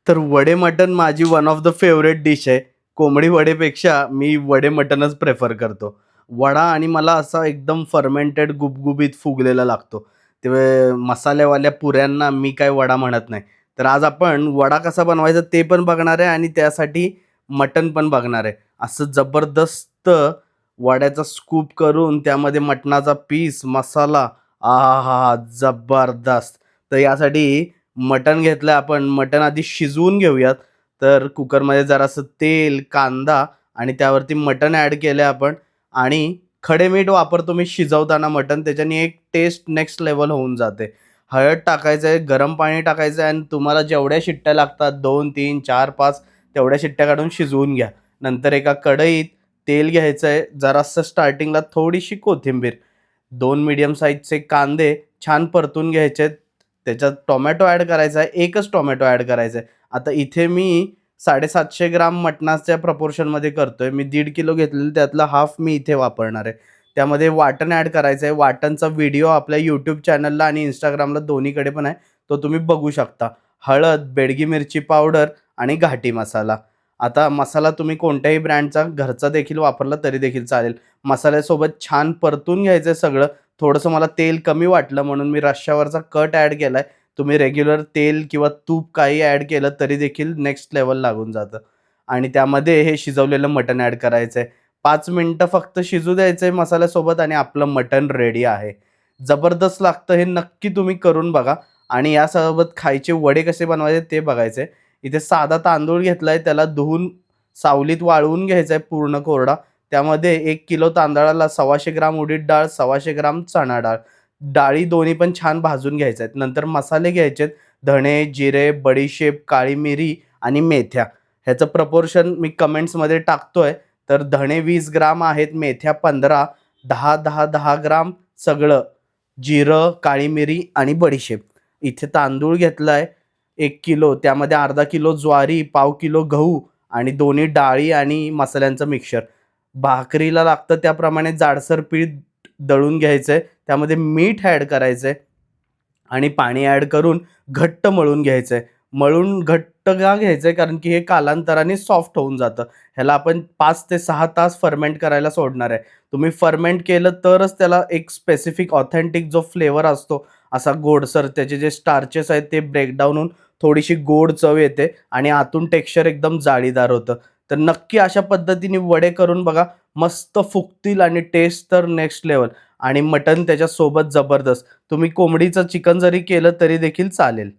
तर वडे मटण माझी one of the favourite dish आहे. कोंबडी वडेपेक्षा मी वडे मटणच प्रेफर करतो. वडा आणि मला असा एकदम फर्मेंटेड गुबगुबीत फुगलेला लागतो. ते मसाल्यावाल्या पुऱ्यांना मी काय वडा म्हणत नाही. तर आज आपण वडा कसा बनवायचा ते पण बघणार आहे आणि त्यासाठी मटण पण बघणार आहे. असं जबरदस्त वड्याचा स्कूप करून त्यामध्ये मटणाचा पीस, मसाला आहाहा! जबरदस्त. तर यासाठी मटण घेतलं आपण. मटण आधी शिजवून घेऊयात. तर कुकरमध्ये जरासं तेल, कांदा आणि त्यावरती मटण ॲड केलं आपण आणि खडे मीठ वापरतो मी शिजवताना मटण. त्याच्याने एक टेस्ट नेक्स्ट लेव्हल होऊन जाते. हळद टाकायचं आहे, गरम पाणी टाकायचं आहे आणि तुम्हाला जेवढ्या शिट्ट्या लागतात 2, 3, 4, 5 तेवढ्या शिट्ट्या काढून शिजवून घ्या. नंतर एका कढईत तेल घ्यायचं आहे. जरासं स्टार्टिंगला थोडीशी कोथिंबीर, 2 मीडियम साइजचे कांदे छान परतून घ्यायचे आहेत. त्याच्यात टोमॅटो ॲड करायचा आहे. एकच टोमॅटो ॲड करायचा आहे. आता इथे मी 750 ग्राम मटणाच्या प्रपोर्शनमध्ये करतोय. मी 1.5 किलो घेतलेलं त्यातला हाफ मी इथे वापरणार आहे. त्यामध्ये वाटण ॲड करायचं आहे. वाटणचा व्हिडिओ आपल्या YouTube चॅनलला आणि Instagramला दोन्हीकडे पण आहे. तो तुम्ही बघू शकता. हळद, बेडगी मिरची पावडर आणि घाटी मसाला. आता मसाला तुम्ही कोणत्याही ब्रँडचा घरचा देखील वापरला तरी देखील चालेल. मसाल्यासोबत छान परतून घ्यायचं सगळं. थोडंसं मला तेल कमी वाटलं म्हणून मी रश्श्यावरचा कट ॲड केलाय. तुम्ही रेग्युलर तेल किंवा तूप काही ॲड केलं तरी देखील नेक्स्ट लेव्हल लागून जातं. आणि त्यामध्ये हे शिजवलेलं मटण ॲड करायचंय. 5 मिनिटं फक्त शिजू द्यायचंय मसाल्यासोबत आणि आपलं मटण रेडी आहे. जबरदस्त लागतं हे नक्की तुम्ही करून बघा आणि यासोबत खायचे वडे कसे बनवायचे ते बघायचंय. इथे साधा तांदूळ घेतलाय त्याला धुवून सावलीत वाळवून घ्यायचाय पूर्ण कोरडा. त्यामध्ये 1 किलो तांदळाला 125 ग्राम उडीद डाळ, 125 ग्राम चणा डाळ. डाळी दोन्ही पण छान भाजून घ्यायच्या आहेत. नंतर मसाले घ्यायचे आहेत. धणे, जिरे, बडीशेप, काळी मिरी आणि मेथ्या. ह्याचं प्रपोर्शन मी कमेंट्समध्ये टाकतोय. तर धणे 20 ग्राम आहेत, मेथ्या 15, 10, 10, 10 ग्राम सगळं. जिरं, काळी मिरी आणि बडीशेप. इथे तांदूळ घेतलाय 1 किलो. त्यामध्ये अर्धा किलो ज्वारी, पाव किलो गहू आणि दोन्ही डाळी आणि मसाल्यांचं मिक्सचर. भाकरीला लागतं त्याप्रमाणे जाडसर पीठ दळून घ्यायचंय. त्यामध्ये मीठ ॲड करायचंय आणि पाणी ॲड करून घट्ट मळून घ्यायचंय. मळून घट्ट का घ्यायचंय कारण की हे कालांतराने सॉफ्ट होऊन जातं. ह्याला आपण 5 ते 6 तास फर्मेंट करायला सोडणार आहे. तुम्ही फर्मेंट केलं तरच त्याला एक स्पेसिफिक ऑथेंटिक जो फ्लेवर असतो असा गोडसर त्याचे जे स्टार्चेस आहेत ते ब्रेकडाउन होऊन थोडीशी गोड चव येते आणि आतून टेक्स्चर एकदम जाळीदार होतं. तर नक्की अशा पद्धतीने वडे करून बघा. मस्त फुगतील आणि टेस्ट तर नेक्स्ट लेव्हल आणि मटण त्याच्यासोबत जबरदस्त. तुम्ही कोंबडीचं चिकन जरी केलं तरी देखील चालेल.